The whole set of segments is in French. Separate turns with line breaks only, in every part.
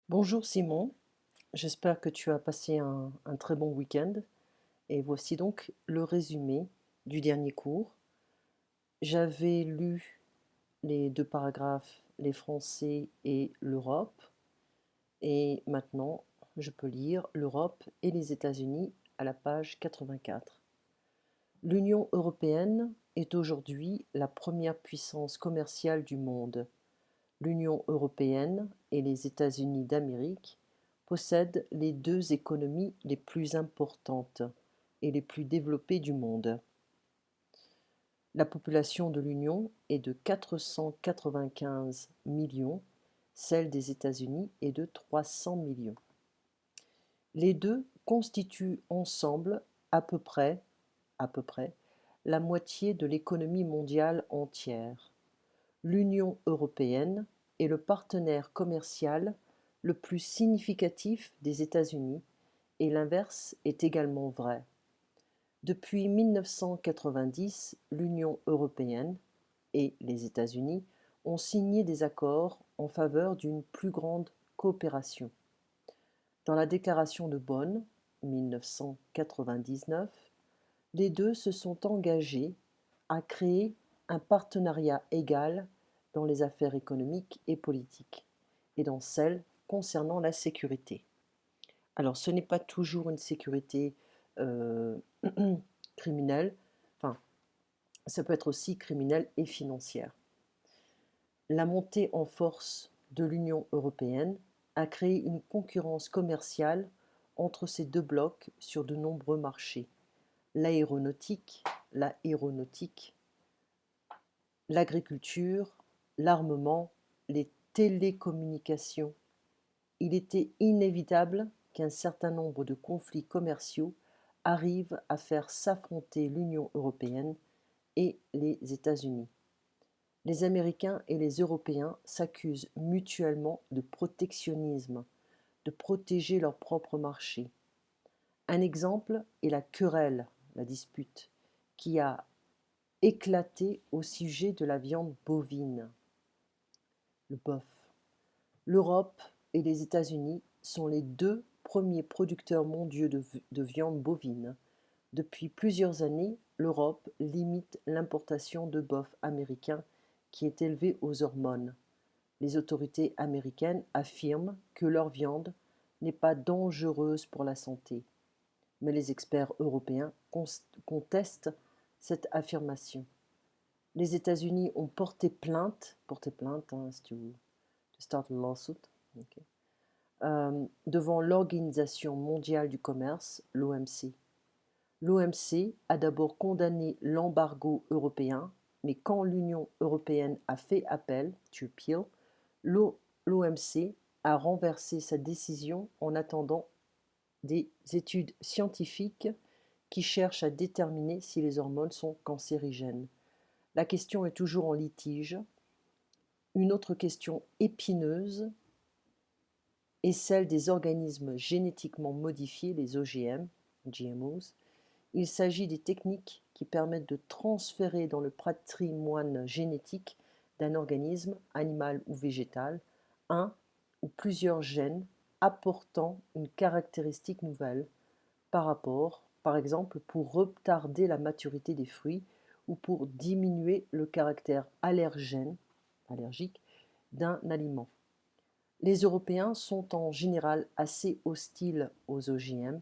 Bonjour Simon, j'espère que tu as passé un très bon week-end et voici donc le résumé du dernier cours. J'avais lu les deux paragraphes, les Français et l'Europe, et maintenant je peux lire l'Europe et les États-Unis à la page 84. L'Union européenne est aujourd'hui la première puissance commerciale du monde. L'Union européenne et les États-Unis d'Amérique possèdent les deux économies les plus importantes et les plus développées du monde. La population de l'Union est de 495 millions, celle des États-Unis est de 300 millions. Les deux constituent ensemble à peu près la moitié de l'économie mondiale entière. L'Union européenne est le partenaire commercial le plus significatif des États-Unis et l'inverse est également vrai. Depuis 1990, l'Union européenne et les États-Unis ont signé des accords en faveur d'une plus grande coopération. Dans la déclaration de Bonn, 1999, les deux se sont engagés à créer un partenariat égal dans les affaires économiques et politiques, et dans celles concernant la sécurité. Alors, ce n'est pas toujours une sécurité euh, criminelle, enfin, ça peut être aussi criminelle et financière. La montée en force de l'Union européenne a créé une concurrence commerciale entre ces deux blocs sur de nombreux marchés. L'aéronautique, l'agriculture, l'armement, les télécommunications. Il était inévitable qu'un certain nombre de conflits commerciaux arrivent à faire s'affronter l'Union européenne et les États-Unis. Les Américains et les Européens s'accusent mutuellement de protectionnisme, de protéger leur propre marché. Un exemple est la querelle, la dispute, qui a éclaté au sujet de la viande bovine, le bœuf. L'Europe et les États-Unis sont les deux premiers producteurs mondiaux de viande bovine. Depuis plusieurs années, l'Europe limite l'importation de bœuf américain qui est élevé aux hormones. Les autorités américaines affirment que leur viande n'est pas dangereuse pour la santé. Mais les experts européens contestent cette affirmation. Les États-Unis ont porté plainte, hein, to start a lawsuit, okay, devant l'Organisation mondiale du commerce, l'OMC. L'OMC a d'abord condamné l'embargo européen, mais quand l'Union européenne a fait appel, to appeal, l'OMC a renversé sa décision en attendant des études scientifiques qui cherchent à déterminer si les hormones sont cancérigènes. La question est toujours en litige. Une autre question épineuse est celle des organismes génétiquement modifiés, les OGM, GMOs. Il s'agit des techniques qui permettent de transférer dans le patrimoine génétique d'un organisme, animal ou végétal, un ou plusieurs gènes apportant une caractéristique nouvelle par exemple, pour retarder la maturité des fruits ou pour diminuer le caractère allergique d'un aliment. Les Européens sont en général assez hostiles aux OGM,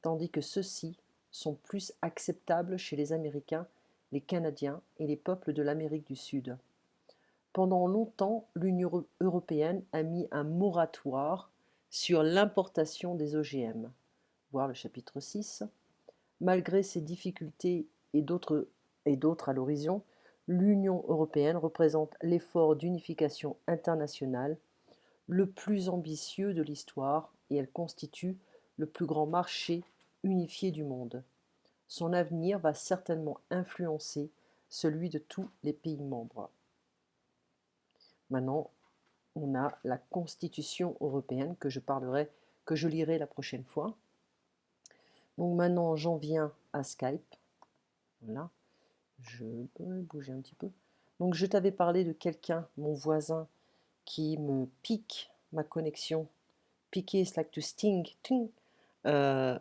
tandis que ceux-ci sont plus acceptables chez les Américains, les Canadiens et les peuples de l'Amérique du Sud. Pendant longtemps, l'Union européenne a mis un moratoire sur l'importation des OGM, voir le chapitre 6. Malgré ces difficultés et d'autres à l'horizon, l'Union européenne représente l'effort d'unification internationale le plus ambitieux de l'histoire et elle constitue le plus grand marché unifié du monde. Son avenir va certainement influencer celui de tous les pays membres. Maintenant, on a la Constitution européenne que je lirai la prochaine fois. Donc maintenant, j'en viens à Skype. Voilà, je peux bouger un petit peu. Donc je t'avais parlé de quelqu'un, mon voisin, qui me pique ma connexion piquer, it's like to sting. Ting. Euh,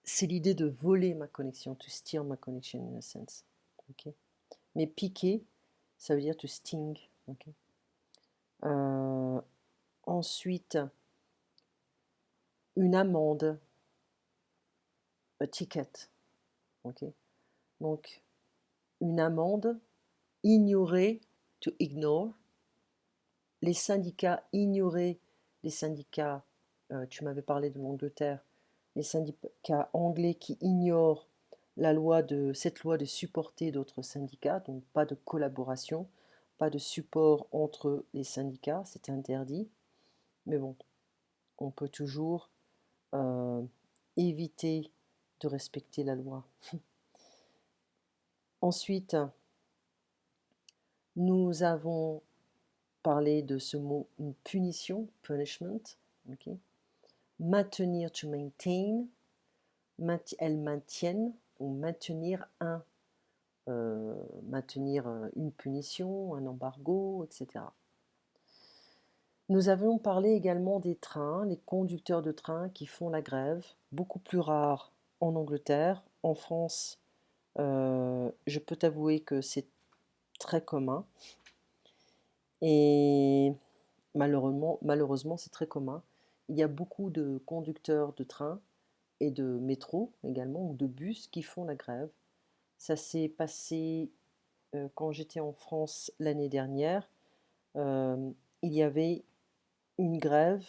c'est l'idée de voler ma connexion, to steal my connection in a sense. Okay. Mais piquer, ça veut dire to sting. Okay. Ensuite, une amende, a ticket. Okay. Donc, une amende, ignorer, to ignore. Les syndicats, ignorer les syndicats, tu m'avais parlé de l'Angleterre, les syndicats anglais qui ignorent cette loi de supporter d'autres syndicats, donc pas de collaboration, pas de support entre les syndicats, c'est interdit. Mais bon, on peut toujours éviter de respecter la loi. Ensuite, nous avons parlé de ce mot une punition, punishment. Okay. Maintenir, to maintain, elles maintiennent ou maintenir maintenir une punition, un embargo, etc. Nous avons parlé également des trains, les conducteurs de train qui font la grève, beaucoup plus rare en Angleterre. En France, je peux t'avouer que c'est très commun. Et malheureusement, c'est très commun. Il y a beaucoup de conducteurs de train et de métro également, ou de bus qui font la grève. Ça s'est passé quand j'étais en France l'année dernière. Il y avait une grève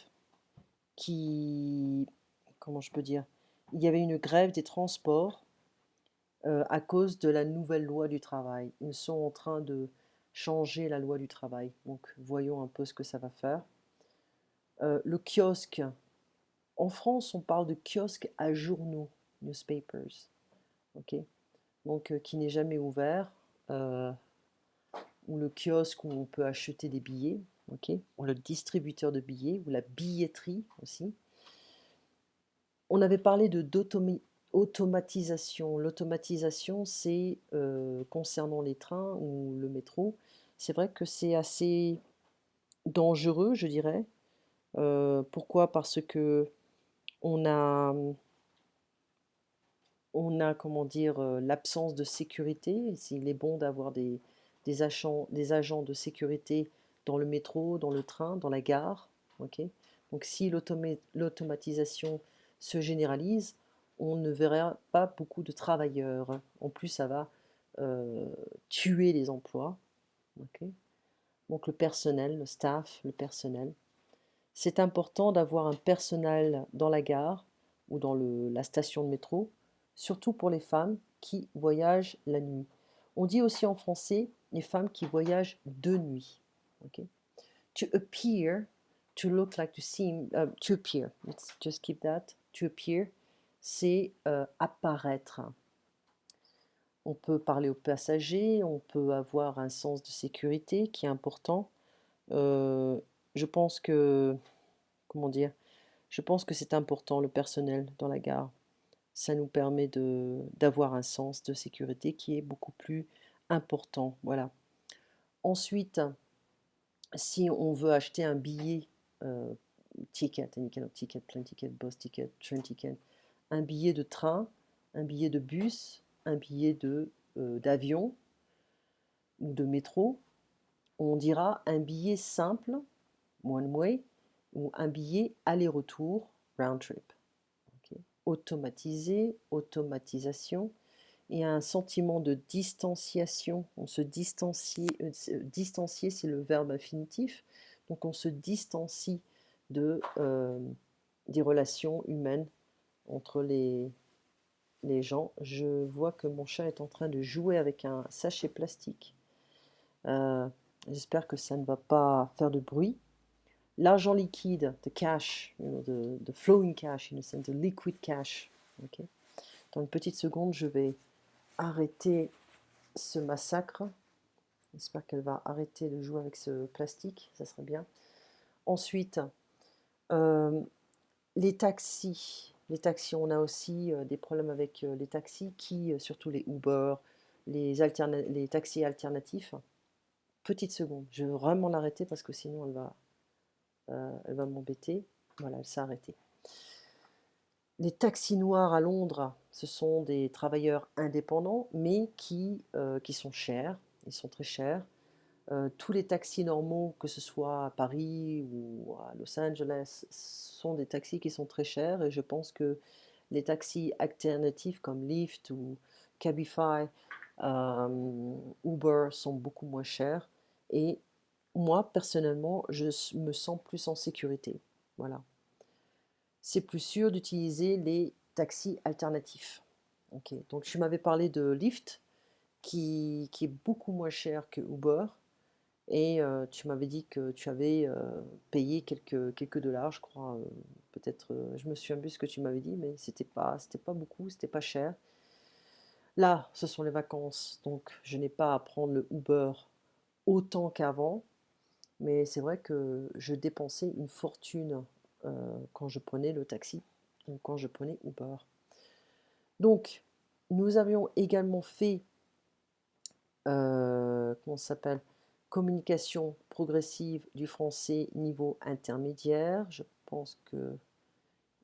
comment je peux dire, il y avait une grève des transports à cause de la nouvelle loi du travail. Ils sont en train de changer la loi du travail. Donc voyons un peu ce que ça va faire. Le kiosque. En France, on parle de kiosque à journaux, newspapers. Ok. Donc qui n'est jamais ouvert. Ou le kiosque où on peut acheter des billets, ok, ou le distributeur de billets, ou la billetterie aussi. On avait parlé d'automatisation. L'automatisation, c'est concernant les trains ou le métro. C'est vrai que c'est assez dangereux, je dirais. Pourquoi? Parce que on a, comment dire, l'absence de sécurité. S'il est bon d'avoir des agents de sécurité dans le métro, dans le train, dans la gare. Ok. Donc si l'automatisation se généralise, on ne verra pas beaucoup de travailleurs. En plus, ça va tuer les emplois. Ok. Donc le personnel, le staff, le personnel. C'est important d'avoir un personnel dans la gare ou dans la station de métro, surtout pour les femmes qui voyagent la nuit. On dit aussi en français les femmes qui voyagent de nuit. Okay? To appear, to look like, to seem, to appear. Let's just keep that. To appear, c'est apparaître. On peut parler aux passagers, on peut avoir un sens de sécurité qui est important. Je pense que, comment dire, je pense que c'est important, le personnel dans la gare. Ça nous permet d'avoir un sens de sécurité qui est beaucoup plus important. Voilà. Ensuite, si on veut acheter un billet, ticket, any kind of ticket, plane ticket, bus ticket, train ticket, un billet de train, un billet de bus, un billet d'avion ou de métro, on dira un billet simple, one way, ou un billet aller-retour, round trip. Okay. Automatisé, automatisation, et un sentiment de distanciation. On se distancie, distancier, c'est le verbe infinitif, donc on se distancie des relations humaines entre les gens. Je vois que mon chat est en train de jouer avec un sachet plastique. J'espère que ça ne va pas faire de bruit. L'argent liquide, the cash, the flowing cash, in a sense, the liquid cash. Okay. Dans une petite seconde, je vais arrêter ce massacre. J'espère qu'elle va arrêter de jouer avec ce plastique, ça serait bien. Ensuite, les taxis. Les taxis, on a aussi des problèmes avec les taxis, surtout les Uber, les taxis alternatifs. Petite seconde, je vais vraiment l'arrêter parce que sinon elle va m'embêter. Voilà, elle s'est arrêtée. Les taxis noirs à Londres, ce sont des travailleurs indépendants, mais qui sont chers, ils sont très chers. Tous les taxis normaux, que ce soit à Paris ou à Los Angeles, sont des taxis qui sont très chers et je pense que les taxis alternatifs comme Lyft ou Cabify, Uber sont beaucoup moins chers et moi, personnellement, me sens plus en sécurité. Voilà. C'est plus sûr d'utiliser les taxis alternatifs. Ok. Donc, tu m'avais parlé de Lyft, qui est beaucoup moins cher que Uber. Et tu m'avais dit que tu avais payé quelques dollars, je crois. Peut-être, je me souviens plus ce que tu m'avais dit, mais c'était pas beaucoup, c'était pas cher. Là, ce sont les vacances, donc je n'ai pas à prendre le Uber autant qu'avant, mais c'est vrai que je dépensais une fortune quand je prenais le taxi, donc quand je prenais Uber. Donc, nous avions également fait, comment ça s'appelle? Communication progressive du français niveau intermédiaire. Je pense que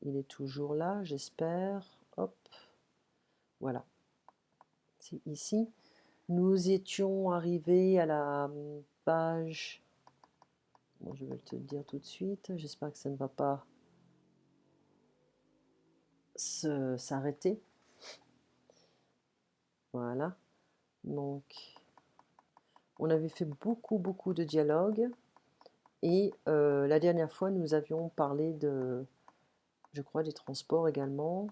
il est toujours là, j'espère. Hop, voilà, c'est ici. Nous étions arrivés à la page. Bon, je vais te le dire tout de suite. J'espère que ça ne va pas s'arrêter. Voilà. Donc, on avait fait beaucoup de dialogues. Et la dernière fois, nous avions parlé je crois, des transports également.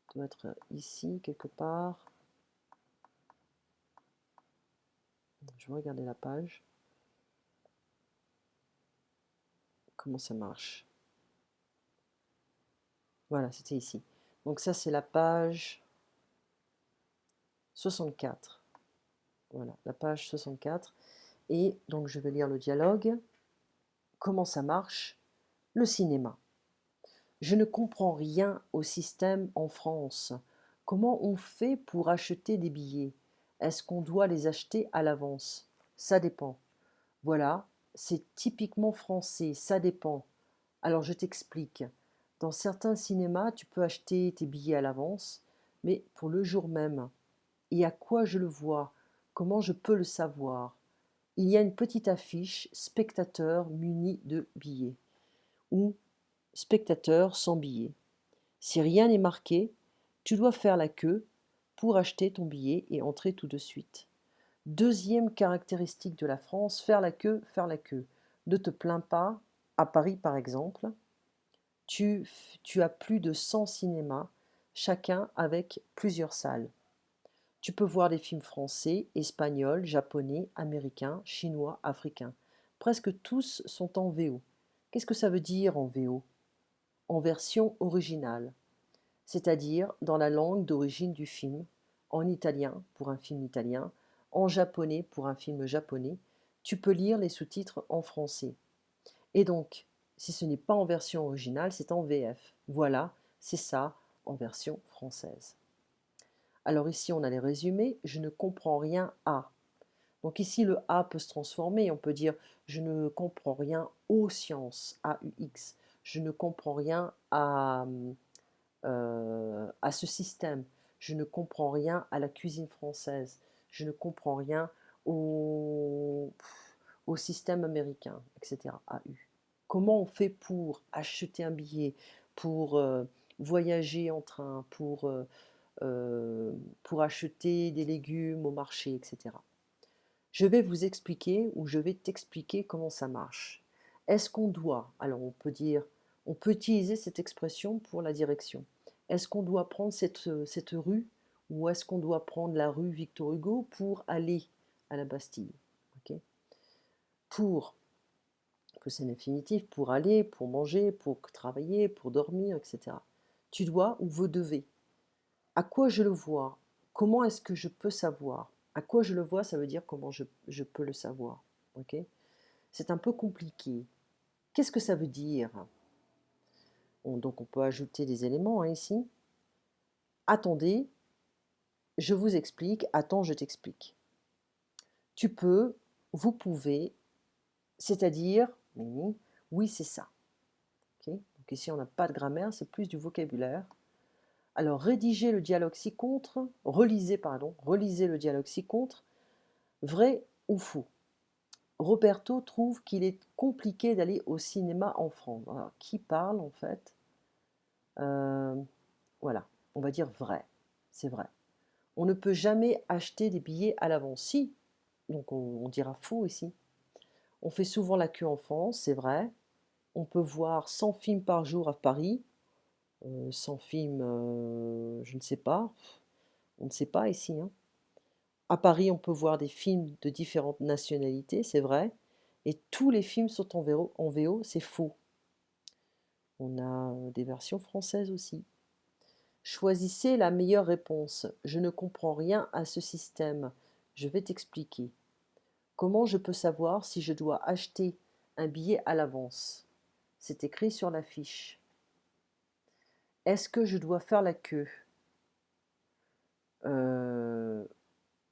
Ça doit être ici, quelque part. Je vais regarder la page. Comment ça marche? Voilà, c'était ici. Donc ça, c'est la page 64. Voilà, la page 64. Et donc, je vais lire le dialogue. Comment ça marche? Le cinéma. Je ne comprends rien au système en France. Comment on fait pour acheter des billets? Est-ce qu'on doit les acheter à l'avance? Ça dépend. Voilà, c'est typiquement français, ça dépend. Alors je t'explique. Dans certains cinémas, tu peux acheter tes billets à l'avance, mais pour le jour même. Et à quoi je le vois? Comment je peux le savoir? Il y a une petite affiche spectateur muni de billets ou spectateur sans billets. Si rien n'est marqué, tu dois faire la queue pour acheter ton billet et entrer tout de suite. Deuxième caractéristique de la France, faire la queue, faire la queue. Ne te plains pas, à Paris par exemple, tu, tu as plus de 100 cinémas, chacun avec plusieurs salles. Tu peux voir des films français, espagnols, japonais, américains, chinois, africains. Presque tous sont en VO. Qu'est-ce que ça veut dire en VO? En version originale, c'est-à-dire dans la langue d'origine du film, en italien pour un film italien, en japonais pour un film japonais. Tu peux lire les sous-titres en français. Et donc, si ce n'est pas en version originale, c'est en VF. Voilà, c'est ça en version française. Alors ici, on a les résumés. Je ne comprends rien à. Donc ici, le A peut se transformer. On peut dire je ne comprends rien aux sciences, AUX. Je ne comprends rien à ce système. Je ne comprends rien à la cuisine française. Je ne comprends rien au, au système américain, etc. AU. Comment on fait pour acheter un billet, pour voyager en train, pour acheter des légumes au marché, etc. Je vais vous expliquer ou je vais t'expliquer comment ça marche. Est-ce qu'on doit, alors on peut dire, on peut utiliser cette expression pour la direction. Est-ce qu'on doit prendre cette rue ou est-ce qu'on doit prendre la rue Victor Hugo pour aller à la Bastille? Okay. Pour, que c'est l'infinitif, pour aller, pour manger, pour travailler, pour dormir, etc. Tu dois ou vous devez. À quoi je le vois? Comment est-ce que je peux savoir? À quoi je le vois, ça veut dire comment je peux le savoir. Okay. C'est un peu compliqué. Qu'est-ce que ça veut dire? Donc on peut ajouter des éléments ici. Attendez, je vous explique. Attends, je t'explique. Tu peux, vous pouvez, c'est-à-dire, oui, c'est ça. Donc ici, on n'a pas de grammaire, c'est plus du vocabulaire. Alors, rédigez le dialogue ci-contre, relisez le dialogue ci-contre, vrai ou faux. Roberto trouve qu'il est compliqué d'aller au cinéma en France. Alors, qui parle en fait? Voilà, on va dire vrai, c'est vrai. On ne peut jamais acheter des billets à l'avance. Si, donc on dira faux ici. On fait souvent la queue en France, c'est vrai. On peut voir 100 films par jour à Paris. 100 films, je ne sais pas. On ne sait pas ici, hein. À Paris, on peut voir des films de différentes nationalités, c'est vrai. Et tous les films sont en VO, c'est faux. On a des versions françaises aussi. Choisissez la meilleure réponse. Je ne comprends rien à ce système. Je vais t'expliquer. Comment je peux savoir si je dois acheter un billet à l'avance? C'est écrit sur la fiche. Est-ce que je dois faire la queue?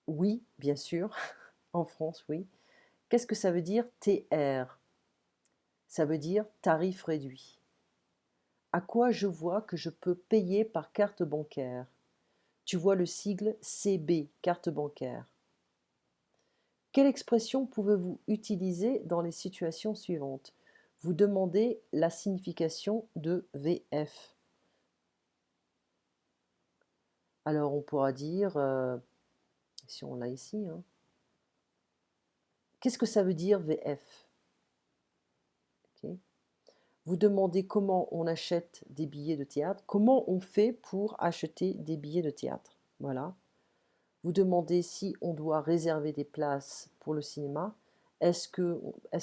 Oui, bien sûr. En France, oui. Qu'est-ce que ça veut dire TR? Ça veut dire tarif réduit. À quoi je vois que je peux payer par carte bancaire? Tu vois le sigle CB, carte bancaire. Quelle expression pouvez-vous utiliser dans les situations suivantes? Vous demandez la signification de VF. Alors on pourra dire, si on l'a ici, hein, qu'est-ce que ça veut dire VF? Okay. Vous demandez comment on achète des billets de théâtre, comment on fait pour acheter des billets de théâtre. Voilà. Vous demandez si on doit réserver des places pour le cinéma. Est-ce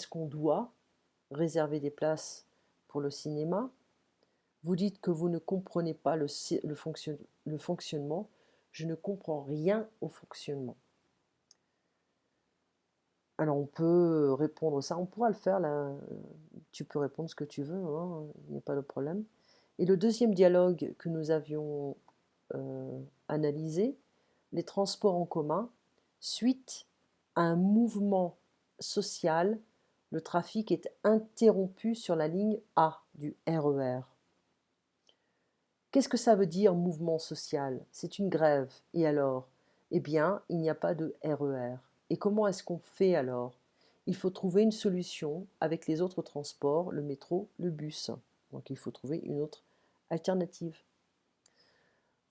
qu'on doit réserver des places pour le cinéma? Vous dites que vous ne comprenez pas le fonctionnement. Je ne comprends rien au fonctionnement. Alors on peut répondre ça, on pourra le faire là. Tu peux répondre ce que tu veux, hein, il n'y a pas de problème. Et le deuxième dialogue que nous avions analysé, les transports en commun, suite à un mouvement social, le trafic est interrompu sur la ligne A du RER. Qu'est-ce que ça veut dire mouvement social? C'est une grève. Et alors? Eh bien, il n'y a pas de RER. Et comment est-ce qu'on fait alors? Il faut trouver une solution avec les autres transports, le métro, le bus. Donc il faut trouver une autre alternative.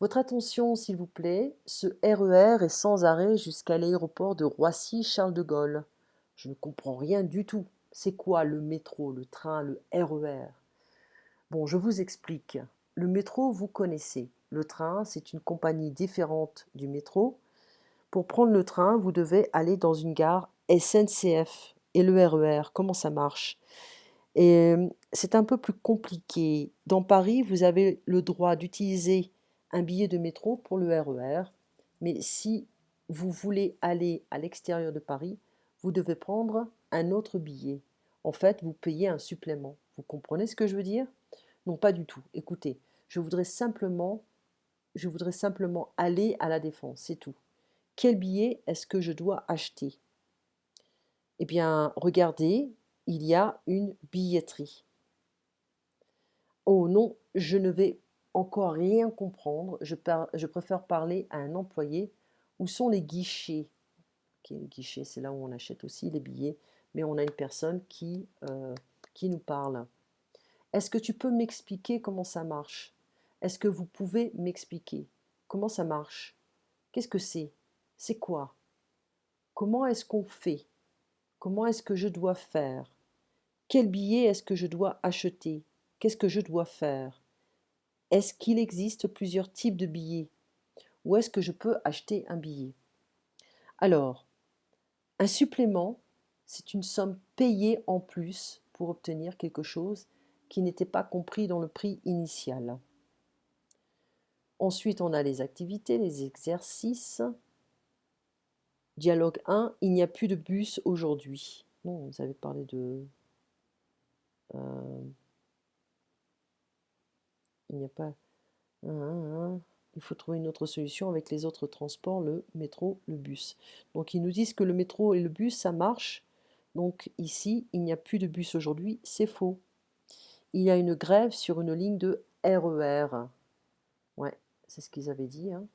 Votre attention, s'il vous plaît, ce RER est sans arrêt jusqu'à l'aéroport de Roissy-Charles de Gaulle. Je ne comprends rien du tout. C'est quoi le métro, le train, le RER? Bon, je vous explique. Le métro, vous connaissez. Le train, c'est une compagnie différente du métro. Pour prendre le train, vous devez aller dans une gare SNCF. Et le RER, comment ça marche? Et c'est un peu plus compliqué. Dans Paris, vous avez le droit d'utiliser un billet de métro pour le RER. Mais si vous voulez aller à l'extérieur de Paris, vous devez prendre un autre billet. En fait, vous payez un supplément. Vous comprenez ce que je veux dire? Non, pas du tout. Écoutez, je voudrais simplement aller à la Défense, c'est tout. Quel billet est-ce que je dois acheter? Eh bien, regardez, il y a une billetterie. Oh non, je ne vais encore rien comprendre. Je préfère parler à un employé. Où sont les guichets? Ok, les guichets, c'est là où on achète aussi les billets, mais on a une personne qui nous parle. Est-ce que tu peux m'expliquer comment ça marche? Est-ce que vous pouvez m'expliquer comment ça marche? Qu'est-ce que c'est? C'est quoi? Comment est-ce qu'on fait? Comment est-ce que je dois faire? Quel billet est-ce que je dois acheter? Qu'est-ce que je dois faire? Est-ce qu'il existe plusieurs types de billets? Où est-ce que je peux acheter un billet? Alors, un supplément, c'est une somme payée en plus pour obtenir quelque chose qui n'était pas compris dans le prix initial. Ensuite, on a les activités, les exercices. Dialogue 1, il n'y a plus de bus aujourd'hui. Non, vous avez parlé de... il n'y a pas... Il faut trouver une autre solution avec les autres transports, le métro, le bus. Donc ils nous disent que le métro et le bus, ça marche. Donc ici, il n'y a plus de bus aujourd'hui, c'est faux. Il y a une grève sur une ligne de RER. Ouais, c'est ce qu'ils avaient dit, hein.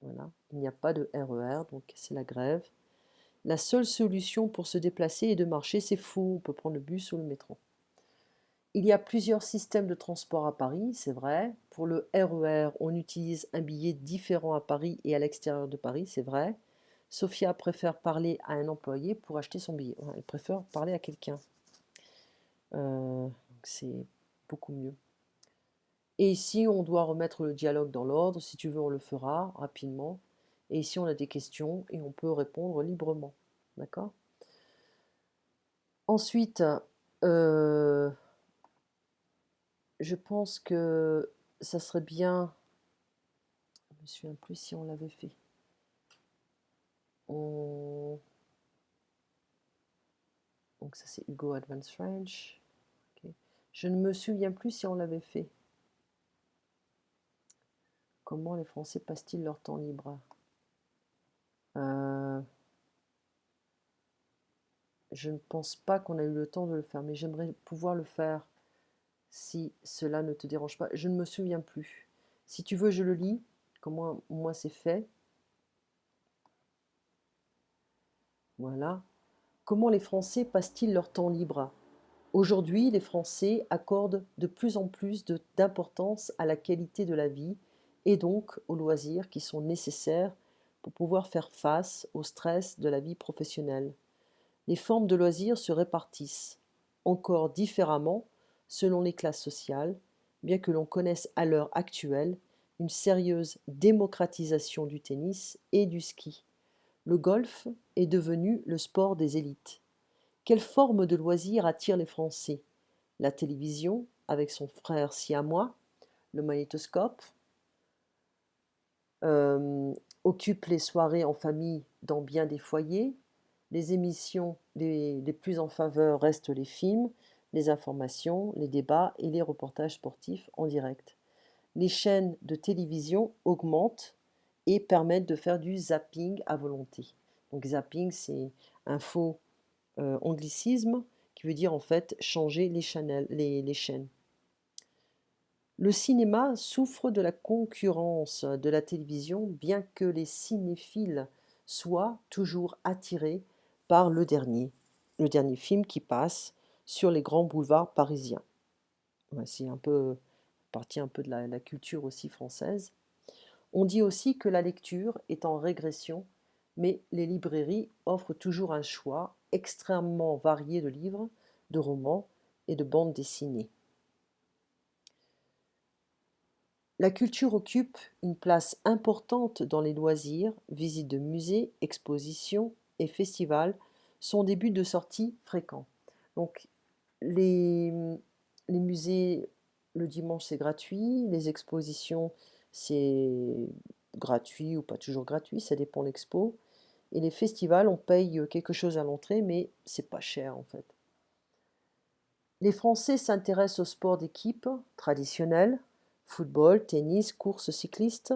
Voilà, il n'y a pas de RER, donc c'est la grève. La seule solution pour se déplacer est de marcher, c'est faux, on peut prendre le bus ou le métro. Il y a plusieurs systèmes de transport à Paris, c'est vrai. Pour le RER, on utilise un billet différent à Paris et à l'extérieur de Paris, c'est vrai. Sophia préfère parler à un employé pour acheter son billet. Ouais, elle préfère parler à quelqu'un. C'est beaucoup mieux. Et ici, on doit remettre le dialogue dans l'ordre. Si tu veux, on le fera rapidement. Et ici, on a des questions et on peut répondre librement. D'accord? Ensuite, je pense que ça serait bien. Je me souviens plus si on l'avait fait. Donc ça c'est Hugo Advanced French. Okay. Je ne me souviens plus si on l'avait fait. Comment les Français passent-ils leur temps libre? Je ne pense pas qu'on a eu le temps de le faire, mais j'aimerais pouvoir le faire si cela ne te dérange pas. Je ne me souviens plus. Si tu veux, je le lis. Comment moi c'est fait. Voilà. Comment les Français passent-ils leur temps libre? Aujourd'hui, les Français accordent de plus en plus d'importance à la qualité de la vie et donc aux loisirs qui sont nécessaires pour pouvoir faire face au stress de la vie professionnelle. Les formes de loisirs se répartissent encore différemment selon les classes sociales, bien que l'on connaisse à l'heure actuelle une sérieuse démocratisation du tennis et du ski. Le golf est devenu le sport des élites. Quelle forme de loisir attire les Français? La télévision, avec son frère siamois, le magnétoscope, euh, occupe les soirées en famille dans bien des foyers. Les émissions les plus en faveur restent les films, les informations, les débats et les reportages sportifs en direct. Les chaînes de télévision augmentent et permettent de faire du zapping à volonté. Donc zapping, c'est un faux anglicisme qui veut dire en fait changer les chaînes. Le cinéma souffre de la concurrence de la télévision, bien que les cinéphiles soient toujours attirés par le dernier film qui passe sur les grands boulevards parisiens. Ouais, c'est un peu partie un peu de la culture aussi française. On dit aussi que la lecture est en régression, mais les librairies offrent toujours un choix extrêmement varié de livres, de romans et de bandes dessinées. La culture occupe une place importante dans les loisirs, visites de musées, expositions et festivals sont des buts de sortie fréquents. Donc les, les musées, le dimanche, c'est gratuit, les expositions, c'est gratuit ou pas toujours gratuit, ça dépend de l'expo. Et les festivals, on paye quelque chose à l'entrée, mais c'est pas cher en fait. Les Français s'intéressent aux sports d'équipe traditionnels, football, tennis, courses cyclistes,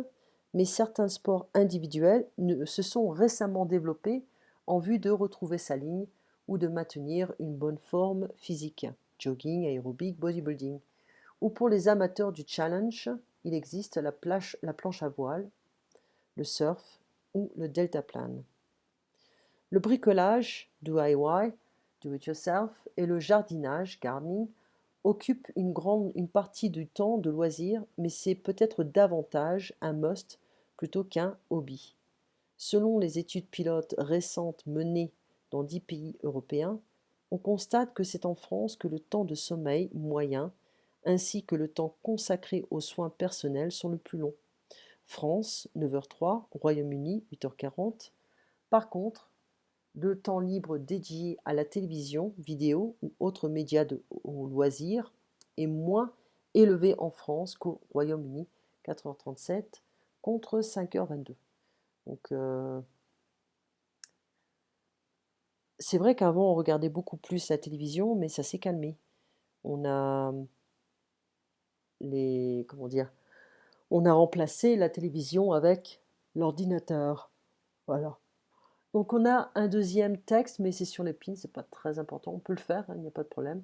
mais certains sports individuels se sont récemment développés en vue de retrouver sa ligne ou de maintenir une bonne forme physique, jogging, aérobic, bodybuilding. Ou pour les amateurs du challenge, il existe la planche à voile, le surf ou le deltaplane. Le bricolage, DIY, do it yourself, et le jardinage, gardening, occupent une partie du temps de loisir, mais c'est peut-être davantage un must plutôt qu'un hobby. Selon les études pilotes récentes menées dans 10 pays européens, on constate que c'est en France que le temps de sommeil moyen ainsi que le temps consacré aux soins personnels sont le plus longs. France, 9h03, Royaume-Uni, 8h40. Par contre, le temps libre dédié à la télévision, vidéo ou autres médias au loisir est moins élevé en France qu'au Royaume-Uni, 4h37 contre 5h22. Donc c'est vrai qu'avant on regardait beaucoup plus la télévision, mais ça s'est calmé. On a comment dire, on a remplacé la télévision avec l'ordinateur. Voilà. Donc on a un deuxième texte, mais c'est sur les pins, c'est pas très important. On peut le faire, il n'y a pas de problème.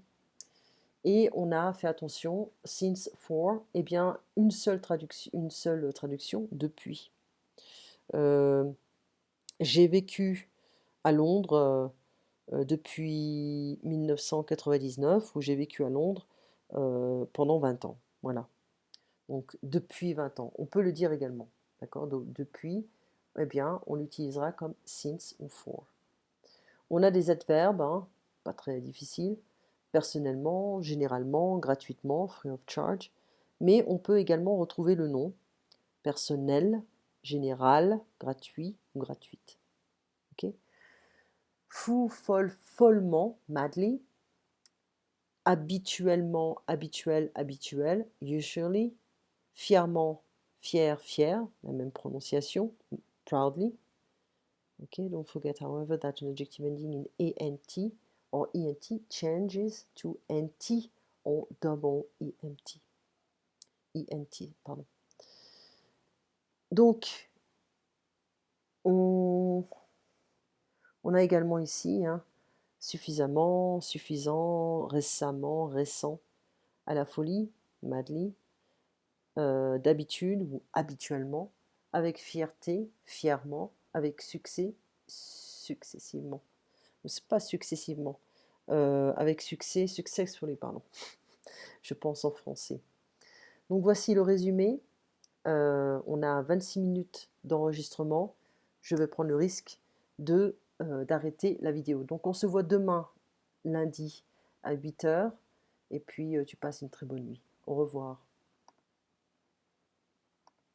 Et on a fait attention, since for, eh bien une seule traduction depuis. J'ai vécu à Londres depuis 1999, où j'ai vécu à Londres pendant 20 ans. Voilà. Donc depuis 20 ans. On peut le dire également. D'accord? Donc depuis, eh bien, on l'utilisera comme since ou for. On a des adverbes, hein, pas très difficiles, personnellement, généralement, gratuitement, free of charge. Mais on peut également retrouver le nom personnel, général, gratuit ou gratuite. Ok? Fou, folle, follement, madly. Habituellement, habituel, habituel, usually. Fièrement, fier, fier, la même prononciation, proudly. Okay, don't forget, however, that an adjective ending in ent or ent changes to nt or double ent. Ent, pardon. Donc, on a également ici hein, suffisamment, suffisant, récemment, récent, à la folie, madly, d'habitude ou habituellement, avec fierté, fièrement, avec succès, successivement. C'est pas successivement, avec succès, successfully, pardon. Je pense en français. Donc voici le résumé. On a 26 minutes d'enregistrement. Je vais prendre le risque d'arrêter la vidéo. Donc on se voit demain, lundi, à 8 h. Et puis tu passes une très bonne nuit. Au revoir.